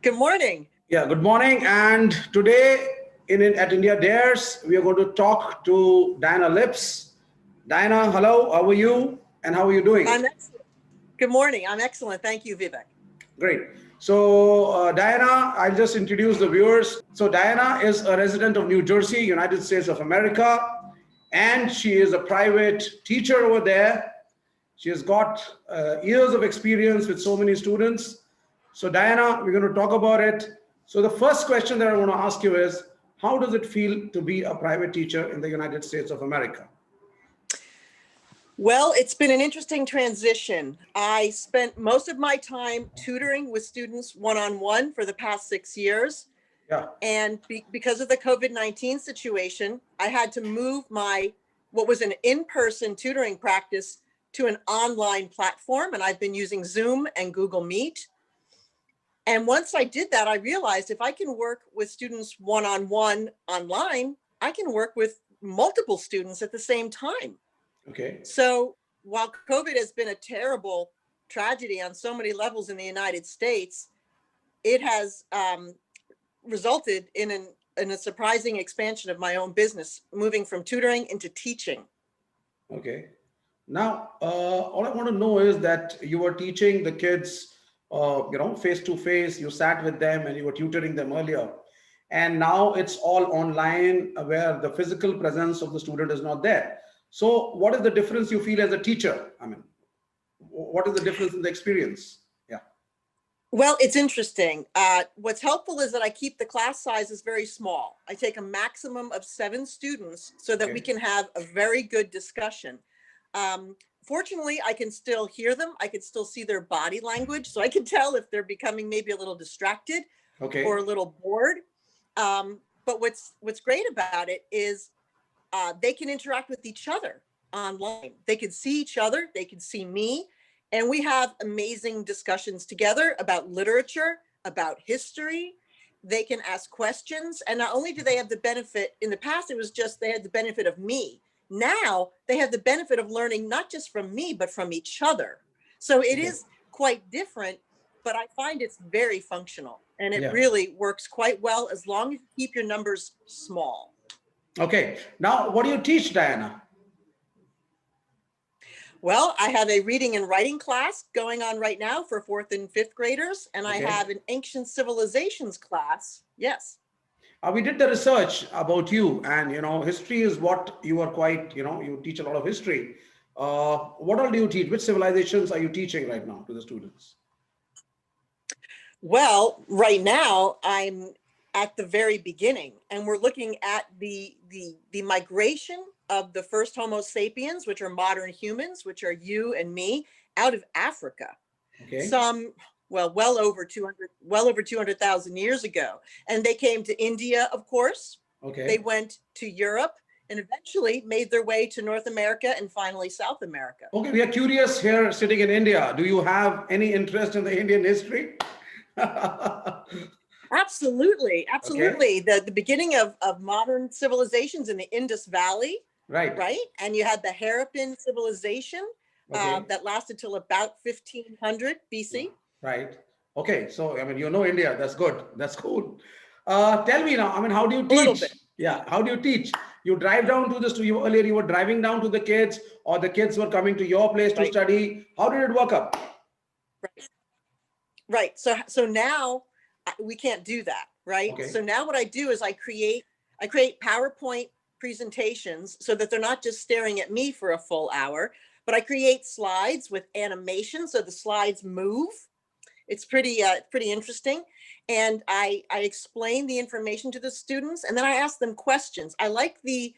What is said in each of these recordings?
Good morning. Yeah, good morning. And today at IndiaDares, we are going to talk to Diana Lips. Diana, hello, how are you? And how are you doing? I'm excellent. Good morning. I'm excellent. Thank you, Vivek. Great. So, Diana, I'll just introduce the viewers. So, Diana is a resident of New Jersey, United States of America, and she is a private teacher over there. She has got years of experience with so many students. So, Diana, we're going to talk about it. So, the first question that I want to ask you is, how does it feel to be a private teacher in the United States of America? Well, it's been an interesting transition. I spent most of my time tutoring with students one-on-one for the past 6 years. Yeah. And because of the COVID-19 situation, I had to move what was an in-person tutoring practice to an online platform. And I've been using Zoom and Google Meet. And once I did that, I realized if I can work with students one-on-one online, I can work with multiple students at the same time. Okay. So while COVID has been a terrible tragedy on so many levels in the United States, it has resulted in a surprising expansion of my own business, moving from tutoring into teaching. Okay. Now, all I want to know is that you were teaching the kids, face to face. You sat with them and you were tutoring them earlier, and now it's all online, where the physical presence of the student is not there. So, what is the difference you feel as a teacher? I mean, what is the difference in the experience? Yeah. Well, it's interesting. What's helpful is that I keep the class sizes very small. I take a maximum of 7 students so that we can have a very good discussion. Fortunately, I can still hear them. I can still see their body language. So I can tell if they're becoming maybe a little distracted or a little bored. But what's great about it is they can interact with each other online. They can see each other. They can see me. And we have amazing discussions together about literature, about history. They can ask questions. And not only do they have the benefit, in the past, it was just they had the benefit of me. Now they have the benefit of learning not just from me, but from each other. So it is quite different, but I find it's very functional. And it really works quite well as long as you keep your numbers small. Okay. Now, what do you teach, Diana? Well, I have a reading and writing class going on right now for 4th and 5th graders, and I have an ancient civilizations class. Yes. We did the research about you, and history is what you are quite, you teach a lot of history. What all do you teach? Which civilizations are you teaching right now to the students? Well, right now I'm at the very beginning, and we're looking at the migration of the first Homo sapiens, which are modern humans, which are you and me, out of Africa. Okay. Well over 200,000 years ago. And they came to India, of course. Okay. They went to Europe and eventually made their way to North America and finally South America. Okay, we are curious here sitting in India. Do you have any interest in the Indian history? Absolutely. Absolutely. Okay. The beginning of modern civilizations in the Indus Valley. Right. And you had the Harappan civilization that lasted till about 1500 BC. Right. Okay. So, I mean, India. That's good. That's cool. Tell me now, I mean, how do you teach? A little bit. Yeah. How do you teach? You drive down to the studio earlier, you were driving down to the kids, or the kids were coming to your place to study. How did it work up? Right. So now we can't do that. Right. Okay. So now what I do is I create PowerPoint presentations so that they're not just staring at me for a full hour, but I create slides with animation so the slides move. It's pretty interesting. And I explain the information to the students, and then I ask them questions. I like the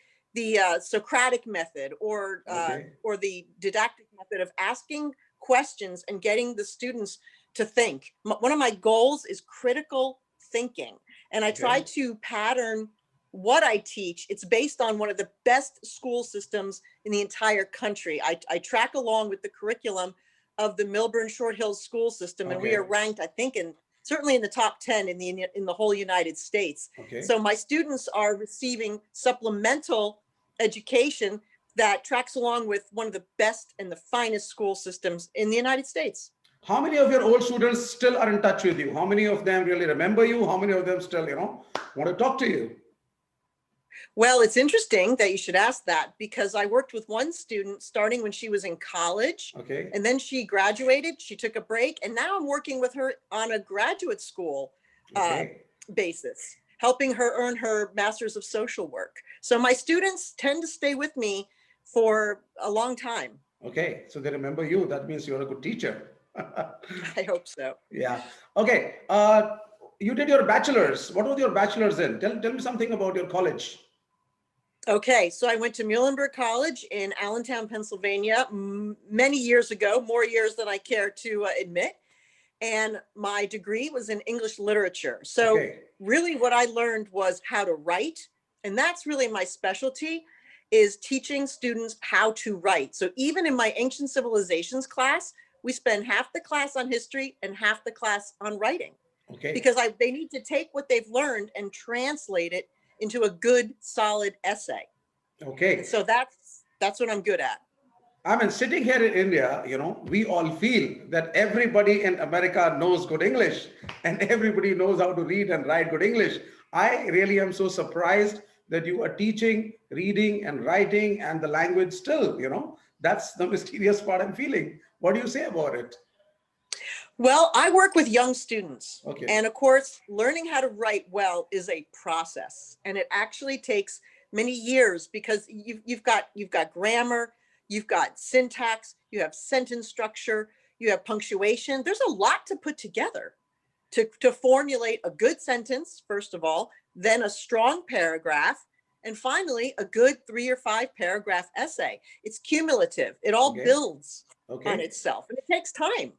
Socratic method or the didactic method of asking questions and getting the students to think. One of my goals is critical thinking, and I try to pattern what I teach. It's based on one of the best school systems in the entire country. I track along with the curriculum of the Milburn Short Hills school system, and we are ranked, I think, certainly in the top 10 in the whole United States. So my students are receiving supplemental education that tracks along with one of the best and the finest school systems in the United States. How many of your old students still are in touch with you? How many of them really remember you? How many of them still, want to talk to you? Well, it's interesting that you should ask that because I worked with one student starting when she was in college, Okay. and then she graduated, she took a break, and now I'm working with her on a graduate school uh, Okay. basis, helping her earn her master's of social work. So my students tend to stay with me for a long time. Okay. So they remember you. That means you're a good teacher. I hope so. Yeah. Okay. You did your bachelor's. What was your bachelor's in? Tell me something about your college. Okay, so I went to Muhlenberg College in Allentown, Pennsylvania, many years ago, more years than I care to admit. And my degree was in English literature. So Okay. really what I learned was how to write. And that's really my specialty, is teaching students how to write. So even in my ancient civilizations class, we spend half the class on history and half the class on writing, Okay. because they need to take what they've learned and translate it into a good, solid essay. And Okay. so that's what I'm good at. I mean, sitting here in India, we all feel that everybody in America knows good English and everybody knows how to read and write good English. I really am so surprised that you are teaching, reading, and writing and the language still. That's the mysterious part I'm feeling. What do you say about it? Well, I work with young students. Okay. And of course, learning how to write well is a process. And it actually takes many years because you've got grammar, you've got syntax, you have sentence structure, you have punctuation. There's a lot to put together to formulate a good sentence, first of all, then a strong paragraph, and finally a good 3 or 5 paragraph essay. It's cumulative. It all Okay. builds on Okay. itself, and it takes time.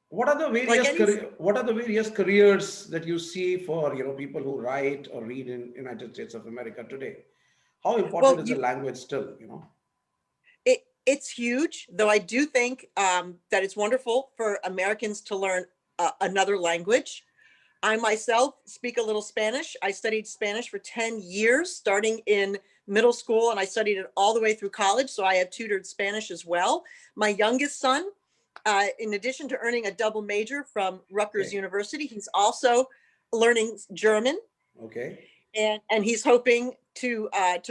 What are the Like various any what are the various careers that you see for people who write or read in United States of America today? How important well, is the language still? it's huge, though I do think that it's wonderful for Americans to learn another language. I myself speak a little Spanish. I studied Spanish for 10 years, starting in middle school, and I studied it all the way through college. So I have tutored Spanish as well. My youngest son, in addition to earning a double major from Rutgers Okay. University, he's also learning German, Okay. and he's hoping to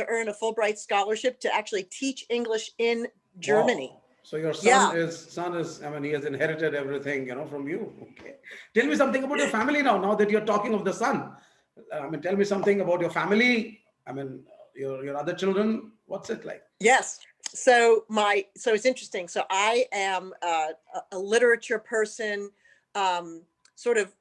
earn a Fulbright scholarship to actually teach English in Germany. Wow. So your Yeah. son is, I mean, he has inherited everything, from you. Okay. Tell me something about your family now. Now that you're talking of the son, I mean, tell me something about your family. I mean, your other children. What's it like? Yes. So it's interesting. So I am a literature person, sort of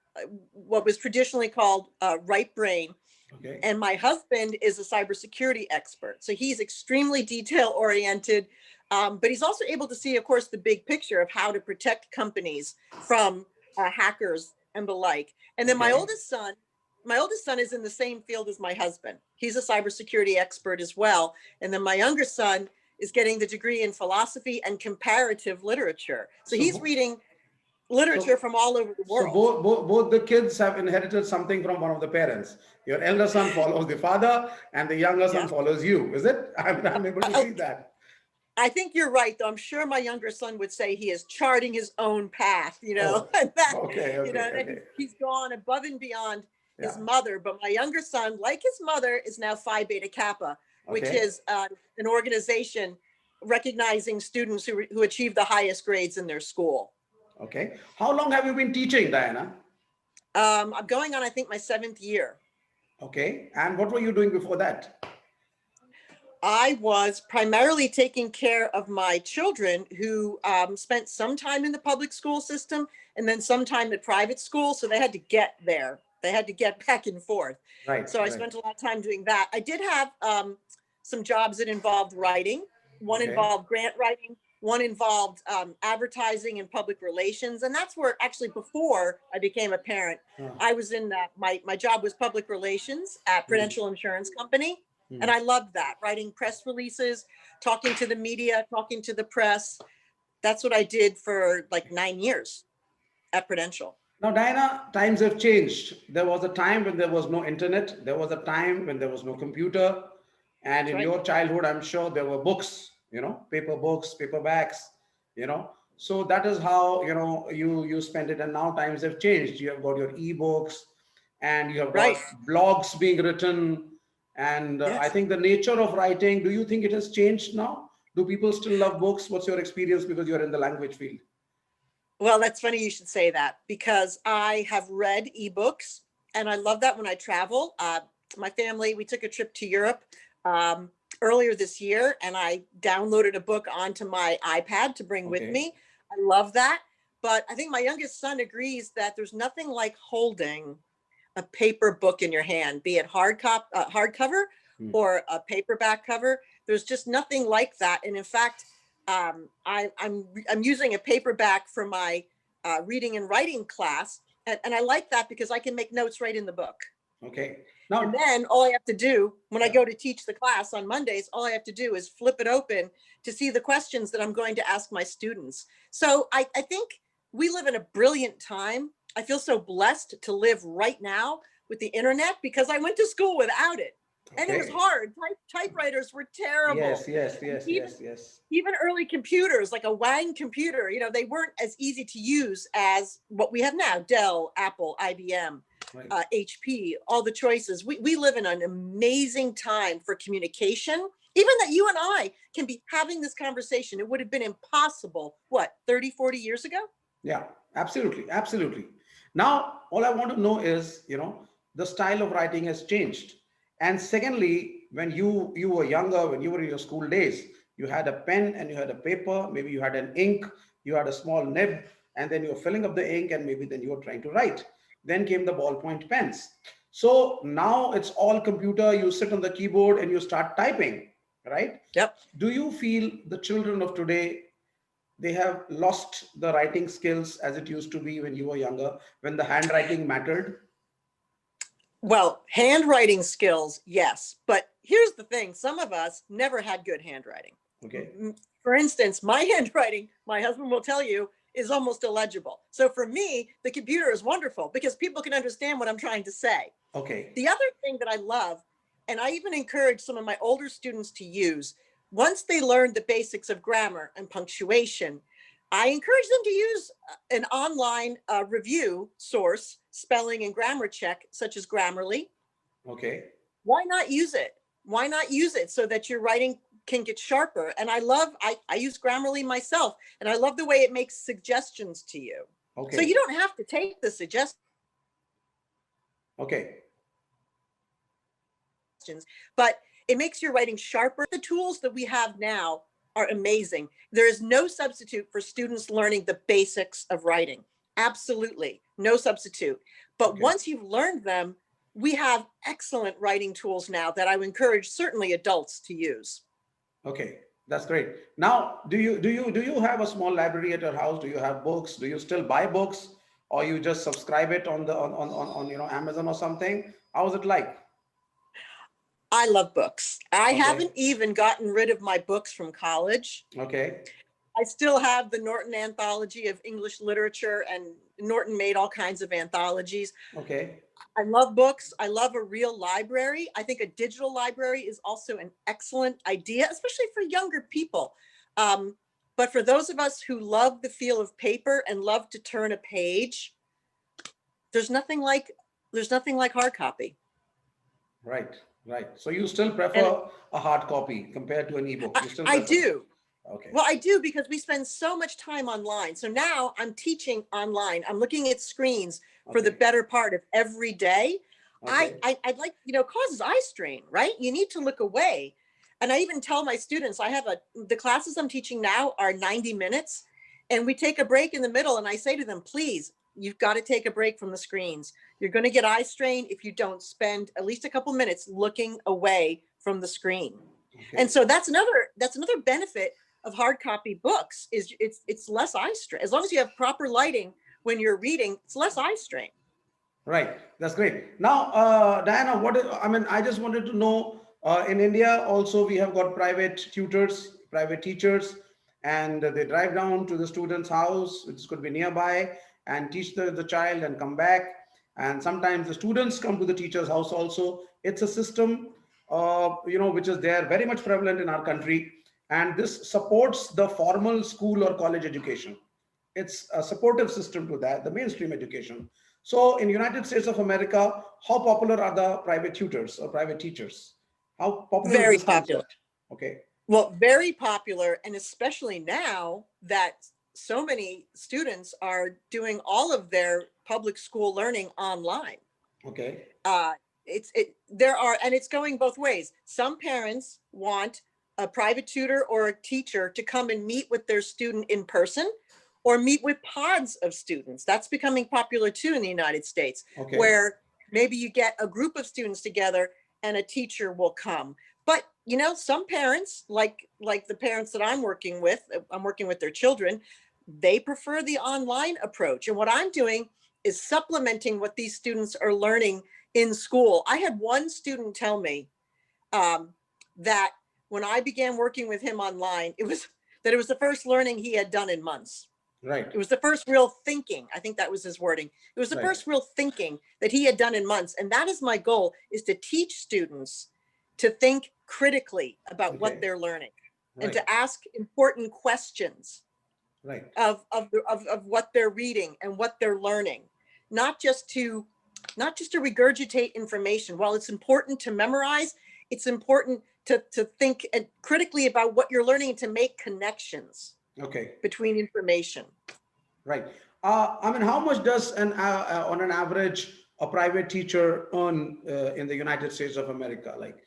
what was traditionally called right brain. Okay. And my husband is a cybersecurity expert. So he's extremely detail oriented, but he's also able to see, of course, the big picture of how to protect companies from hackers and the like. And then Okay. my oldest son is in the same field as my husband. He's a cybersecurity expert as well. And then my younger son is getting the degree in philosophy and comparative literature. So So he's reading literature so from all over the so world. both the kids have inherited something from one of the parents. Your elder son follows the father, and the younger son Yeah. follows you. Is it? I'm able to Oh, see that. I think you're right, though. I'm sure my younger son would say he is charting his own path, Oh, and that, okay, okay, and okay. he's gone above and beyond his Yeah. mother. But my younger son, like his mother, is now Phi Beta Kappa, which Okay. is an organization recognizing students who achieve the highest grades in their school. Okay. How long have you been teaching, Diana? I'm going on, I think, my 7th year. Okay. And what were you doing before that? I was primarily taking care of my children who spent some time in the public school system and then some time at private school. So they had to get there. They had to get back and forth. Right, So I right. spent a lot of time doing that. I did have some jobs that involved writing. One Okay. involved grant writing. One involved advertising and public relations. And that's where actually before I became a parent, I was in my job was public relations at Prudential Insurance Company. And I loved that, writing press releases, talking to the media, talking to the press. That's what I did for like 9 years at Prudential. Now, Diana, times have changed. There was a time when there was no internet. There was a time when there was no computer. And That's in right. your childhood, I'm sure there were books, paper books, paperbacks, you know. So that is how, you spend it. And now times have changed. You have got your ebooks, and you have got Right. blogs being written. And I Yes. think the nature of writing, do you think it has changed now? Do people still love books? What's your experience, because you're in the language field? Well, that's funny you should say that, because I have read ebooks and I love that when I travel. My family, we took a trip to Europe um, earlier this year, and I downloaded a book onto my iPad to bring with Okay. me. I love that. But I think my youngest son agrees that there's nothing like holding a paper book in your hand, be it hardcover Hmm. or a paperback cover. There's just nothing like that. And in fact, I'm using a paperback for my reading and writing class, and I like that because I can make notes right in the book. Okay. And Now, then all I have to do when I yeah. go to teach the class on Mondays, all I have to do is flip it open to see the questions that I'm going to ask my students. So I think we live in a brilliant time. I feel so blessed to live right now with the internet, because I went to school without it. And it was Okay. hard. Typewriters were terrible. Yes, yes, And yes, yes, yes. even early computers, like a Wang computer, they weren't as easy to use as what we have now: Dell, Apple, IBM, Right. HP, all the choices. We live in an amazing time for communication. Even that you and I can be having this conversation, it would have been impossible, what, 30, 40 years ago? Yeah, absolutely, absolutely. Now, all I want to know is, the style of writing has changed. And secondly, when you were younger, when you were in your school days, you had a pen and you had a paper, maybe you had an ink, you had a small nib, and then you were filling up the ink, and maybe then you were trying to write. Then came the ballpoint pens. So now it's all computer. You sit on the keyboard and you start typing, right? Yep. Do you feel the children of today, they have lost the writing skills as it used to be when you were younger, when the handwriting mattered? Well, handwriting skills, yes. But here's the thing: some of us never had good handwriting. Okay. For instance, my handwriting, my husband will tell you, is almost illegible. So for me, the computer is wonderful because people can understand what I'm trying to say. Okay. The other thing that I love, and I even encourage some of my older students to use, once they learn the basics of grammar and punctuation, I encourage them to use an online review source, spelling and grammar check, such as Grammarly. Okay. Why not use it? Why not use it so that your writing can get sharper? And I use Grammarly myself, and I love the way it makes suggestions to you. So you Okay. don't have to take the suggestions, Okay. but it makes your writing sharper. The tools that we have now are amazing. There is no substitute for students learning the basics of writing. Absolutely no substitute. But Okay. once you've learned them, we have excellent writing tools now that I would encourage certainly adults to use. Okay. That's great. Now, do you have a small library at your house? Do you have books? Do you still buy books, or you just subscribe it on the on Amazon or something? How is it like? I love books. I Okay. haven't even gotten rid of my books from college. Okay. I still have the Norton Anthology of English Literature, and Norton made all kinds of anthologies. Okay. I love books. I love a real library. I think a digital library is also an excellent idea, especially for younger people. Um, but for those of us who love the feel of paper and love to turn a page, there's nothing like hard copy. Right. Right. So you still And prefer a hard copy compared to an ebook? You still I prefer? do. Okay. Well, I do, because we spend so much time online. So now I'm teaching online. I'm looking at screens for the Okay. better part of every day. Okay. I'd like, causes eye strain, right? You need to look away. And I even tell my students, the classes I'm teaching now are 90 minutes, and we take a break in the middle. And I say to them, please, you've got to take a break from the screens. You're going to get eye strain if you don't spend at least a couple minutes looking away from the screen. And Okay. so that's another benefit of hard copy books, is it's less eye strain. As long as you have proper lighting when you're reading, it's less eye strain. Right. That's great. Now, Diana, I just wanted to know, in India also we have got private tutors, private teachers, and they drive down to the student's house, which could be nearby, and teach the child and come back. And sometimes the students come to the teacher's house also. It's a system, which is there, very much prevalent in our country. And this supports the formal school or college education. it's a supportive system to that, the mainstream education. So in United States of America, how popular are the private tutors or private teachers? How popular is Very this popular. concept? Okay. Well, very popular, and especially now that so many students are doing all of their public school learning online. Okay. Uh, there are, and it's going both ways. Some parents want a private tutor or a teacher to come and meet with their student in person, or meet with pods of students. That's becoming popular too in the United States, Okay. where maybe you get a group of students together and a teacher will come. But you know, some parents, like the parents that I'm working with their children, they prefer the online approach. And what I'm doing is supplementing what these students are learning in school. I had one student tell me that when I began working with him online, it was the first learning he had done in months. Right. It was the first real thinking. I think that was his wording. It was the Right. first real thinking that he had done in months. And that is my goal, is to teach students to think critically about Okay. what they're learning, Right. and to ask important questions Right. of what they're reading and what they're learning, not just to regurgitate information. While it's important to memorize, it's important to think critically about what you're learning, and to make connections Okay. between information. Right. I mean, how much does on an average a private teacher earn in the United States of America? Like,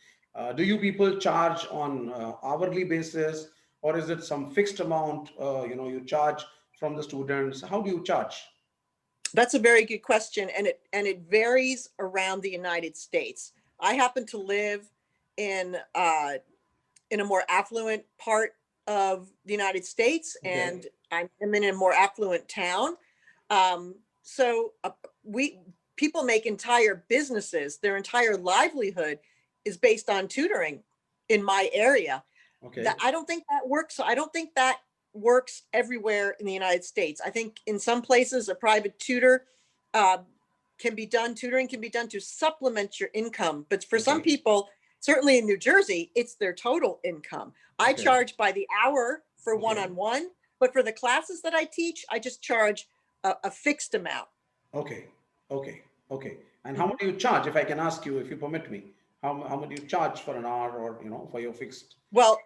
do you people charge on hourly basis, or is it some fixed amount? You charge from the students. How do you charge? That's a very good question, and it varies around the United States. I happen to live in a more affluent part of the United States, Okay. and I'm in a more affluent town. So people make entire businesses, their entire livelihood is based on tutoring in my area. Okay. I don't think that works. I don't think that works everywhere in the United States. I think in some places a private tutor uh, tutoring can be done to supplement your income. But for some Okay. people, certainly in New Jersey, it's their total income. I Okay. charge by the hour for Okay. one-on-one, but for the classes that I teach, I just charge a fixed amount. Okay. Okay. Okay. And how much do you charge, if I can ask you, if you permit me? How much do you charge for an hour, or for your fixed? Well,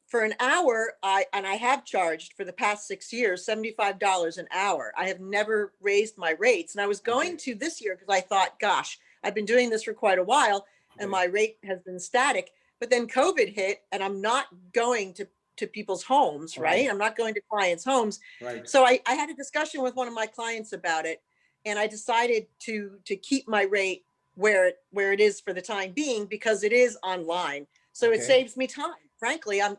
for an hour, I have charged for the past 6 years, $75 an hour. I have never raised my rates, and I was going to this year because I thought, gosh, I've been doing this for quite a while, and Okay. my rate has been static. But then COVID hit, and I'm not going to people's homes, right? Okay. I'm not going to clients' homes. Right. So I had a discussion with one of my clients about it, and I decided to keep my rate where it is for the time being, because it is online. So it Okay. saves me time. Frankly, I'm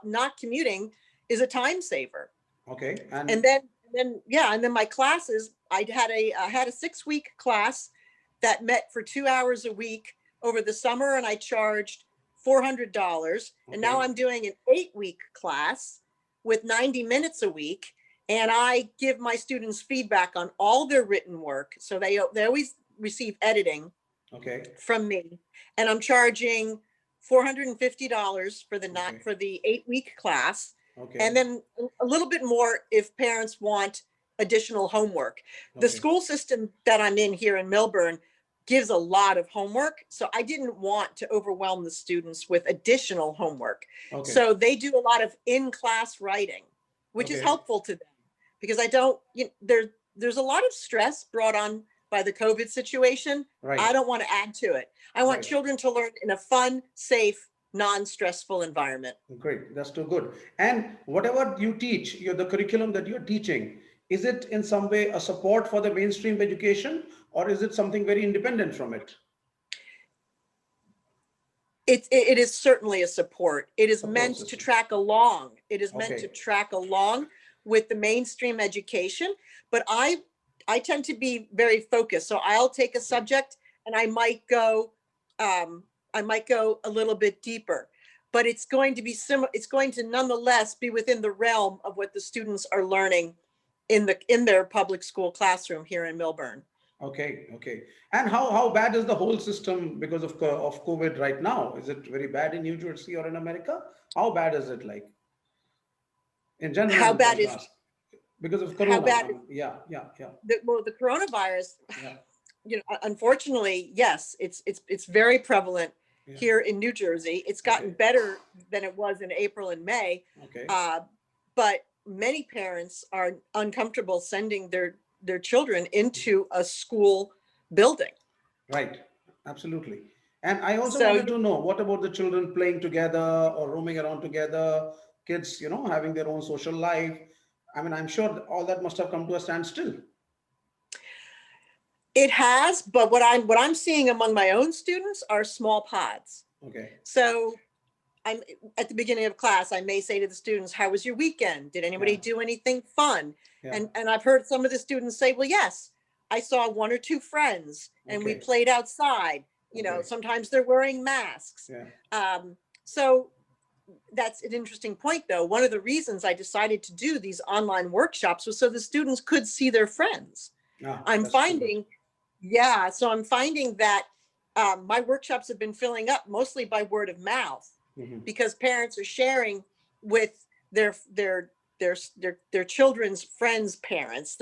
not commuting is a time saver. Okay. And then my classes, I had a 6-week class that met for 2 hours a week over the summer, and I charged $400. And now Okay. I'm doing an 8-week class with 90 minutes a week, and I give my students feedback on all their written work. So they always receive editing Okay. from me, and I'm charging $450 for the Okay. for the 8-week class, Okay. and then a little bit more if parents want additional homework. The Okay. school system that I'm in here in Milburn gives a lot of homework, so I didn't want to overwhelm the students with additional homework. Okay. So they do a lot of in-class writing, which is Okay. helpful to them, because I don't, there's a lot of stress brought on by the COVID situation. Right. I don't want to add to it. I want Right. children to learn in a fun, safe, non-stressful environment. Great. That's too good. And whatever you teach, the curriculum that you're teaching, is it in some way a support for the mainstream education, or is it something very independent from it? It is certainly a support. It is Support meant to system. track along. It is meant Okay. to track along with the mainstream education. But I tend to be very focused. So I'll take a subject and I might go a little bit deeper, but it's going to be similar. It's going to nonetheless be within the realm of what the students are learning in their public school classroom here in Milburn. Okay. Okay. And how bad is the whole system because of COVID right now? Is it very bad in New Jersey or in America? How bad is it, like, in general? How I'm bad trying to is ask. Because of how Corona. bad Yeah, yeah, yeah, the coronavirus, yeah. unfortunately, yes, it's very prevalent Yeah. here in New Jersey. It's gotten Okay. better than it was in April and May. Okay. But many parents are uncomfortable sending their children into a school building. Right. Absolutely. And I also So wanted to know, what about the children playing together or roaming around together, kids, having their own social life? I mean, I'm sure all that must have come to a standstill. it has, but what I'm seeing among my own students are small pods. Okay. So I'm at the beginning of class, I may say to the students, how was your weekend? Did anybody Yeah. do anything fun? Yeah. And I've heard some of the students say, well, yes, I saw one or two friends and we Okay. played outside. Okay. Sometimes they're wearing masks. Yeah. So that's an interesting point, though. One of the reasons I decided to do these online workshops was so the students could see their friends. Ah, I'm that's too good. finding, yeah, so I'm finding that my workshops have been filling up mostly by word of mouth, Mhm. because parents are sharing with their children's friends' parents.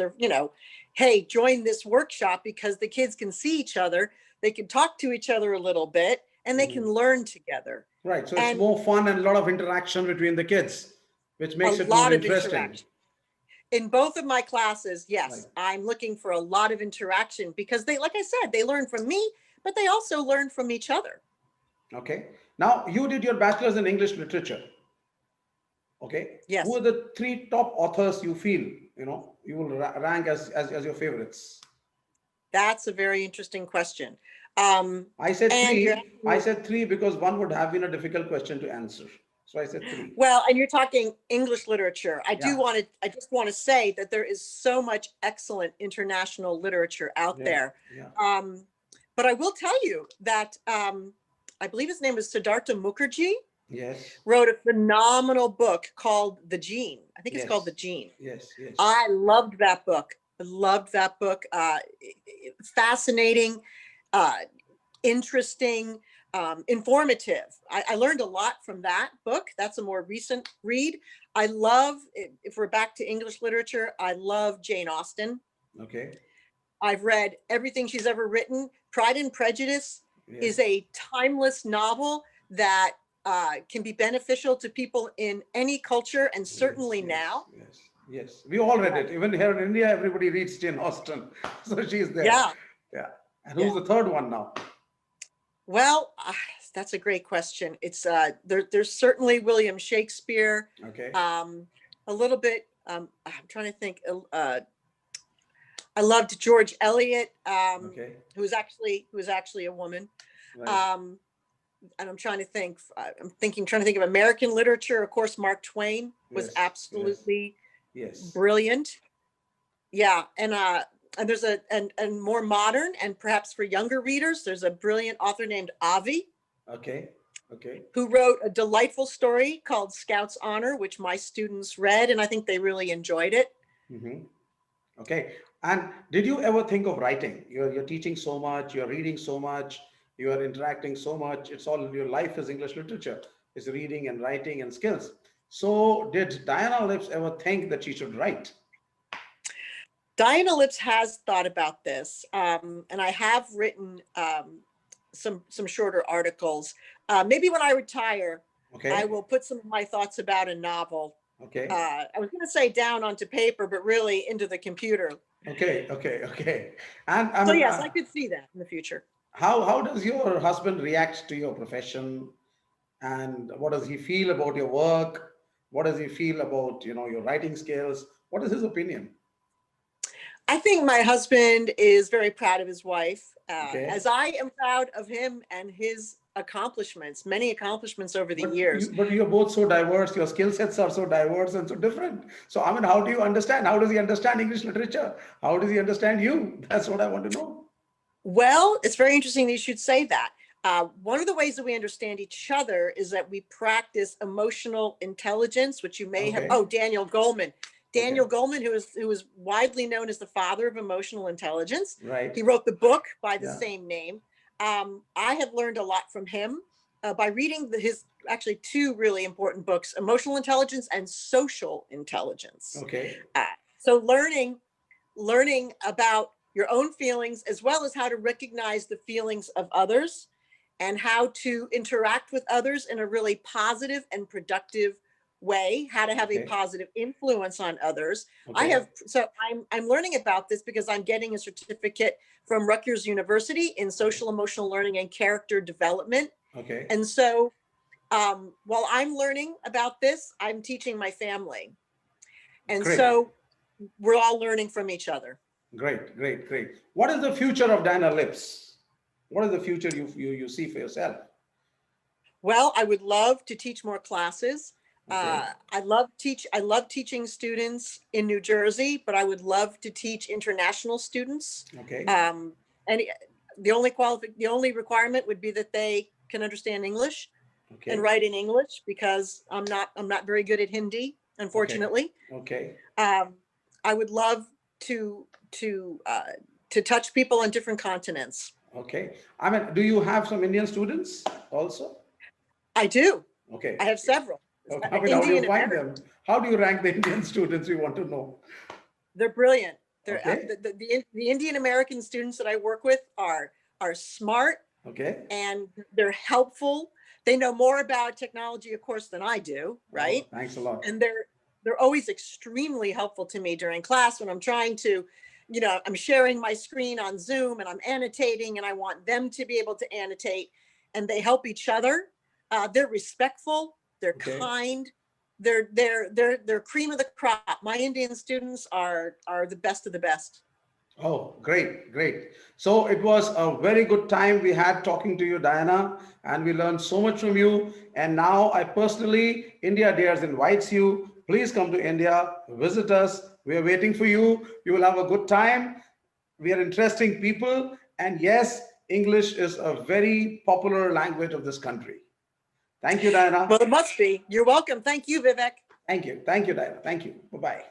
Hey, join this workshop because the kids can see each other, they can talk to each other a little bit, and they can Mhm. learn together. Right. So it's And more fun and a lot of interaction between the kids, which a makes it more lot of interesting. interaction. In both of my classes, Right. yes, I'm looking for a lot of interaction because they, like I said, they learn from me, but they also learn from each other. Okay. Now you did your bachelor's in English literature. Okay. Who Yes, are the three top authors you feel, you will rank as your favorites? that's a very interesting question. Um, I said and you're three. asking I me, said three because one would have been a difficult question to answer. So I said three. well, and you're talking English literature. Yeah. I just want to say that there is so much excellent international literature out Yeah. there. Yeah. Um, but I will tell you that I believe his name is Siddhartha Mukherjee, Yes. wrote a phenomenal book called The Gene. I think it's called The Yes. Gene. Yes. Yes. I loved that book. I loved that book. Fascinating, uh, interesting, informative. I learned a lot from that book. That's a more recent read. I love, if we're back to English literature, I love Jane Austen. Okay. I've read everything she's ever written. Pride and Prejudice is Yes. a timeless novel that can be beneficial to people in any culture, and Yes. certainly Yes. now. Yes. Yes. We all read Yeah. it. Even here in India, everybody reads Jane Austen. So she's there. Yeah. Yeah. And who's Yeah. the third one now? Well, that's a great question. It's there's certainly William Shakespeare. Okay. A little bit. I'm trying to think. I loved George Eliot, Okay. who was actually a woman. Right. Um, and I'm trying to think. Trying to think of American literature. Of course, Mark Twain was Yes. Yes. absolutely Yes. brilliant. Yeah, and there's and more modern and perhaps for younger readers, there's a brilliant author named Avi, Okay. Okay. who wrote a delightful story called Scout's Honor, which my students read, and I think they really enjoyed it. Mm-hmm. Okay. And did you ever think of writing? You're teaching so much, you're reading so much, you are interacting so much. It's all your life is English literature, is reading and writing and skills. So did Diana Lips ever think that she should write? Diana Lips has thought about this, and I have written some shorter articles. Maybe when I retire, I Okay. will put some of my thoughts about a novel. Okay. I was going to say down onto paper, but really into the computer. Okay. Okay. Okay. And I So mean, yes, I could see that in the future. how does your husband react to your profession? And what does he feel about your work? What does he feel about, your writing skills? What is his opinion? I think my husband is very proud of his wife, as Okay. I am proud of him and his accomplishments, many accomplishments over the But years. you're both so diverse. Your skill sets are so diverse and so different. So I mean, how do you understand? How does he understand English literature? How does he understand you? That's what I want to know. Well, it's very interesting that you should say that. One of the ways that we understand each other is that we practice emotional intelligence, which you may have. Okay. Oh, Daniel Goleman. Okay. Daniel Goleman, who is widely known as the father of emotional intelligence. Right. He wrote the book by the Yeah. same name. I have learned a lot from him by reading his actually two really important books, Emotional Intelligence and Social Intelligence. Okay. Uh, So learning about your own feelings, as well as how to recognize the feelings of others and how to interact with others in a really positive and productive way, how to have a Okay. positive influence on others. Okay. I'm learning about this because I'm getting a certificate from Rutgers University in social emotional learning and character development. Okay. And so while I'm learning about this, I'm teaching my family. And Great. so we're all learning from each other. Great, great, great. What is the future of Diana Lips? What is the future you see for yourself? Well, I would love to teach more classes. Okay. I love teaching students in New Jersey, but I would love to teach international students. Okay. And the only requirement would be that they can understand English Okay. and write in English, because I'm not very good at Hindi, unfortunately. Okay. I would love to touch people on different continents. Okay. I mean, do you have some Indian students also? I do. Okay. I have several. Okay. I mean, how do you find them? How do you rank the Indian students? We want to know. They're brilliant. They're Okay. the Indian American students that I work with are smart. Okay. And they're helpful. They know more about technology, of course, than I do, right? Oh, thanks a lot. And they're always extremely helpful to me during class when I'm trying to, I'm sharing my screen on Zoom and I'm annotating, and I want them to be able to annotate, and they help each other. They're respectful. They're Okay. kind. They're cream of the crop. My Indian students are the best of the best. Oh, great, great. So it was a very good time we had talking to you, Diana, and we learned so much from you. And now I personally, IndiaDares invites you. Please come to India, visit us. We are waiting for you. You will have a good time. We are interesting people. And yes, English is a very popular language of this country. Thank you, Diana. Well, it must be. You're welcome. Thank you, Vivek. Thank you. Thank you, Diana. Thank you. Bye-bye.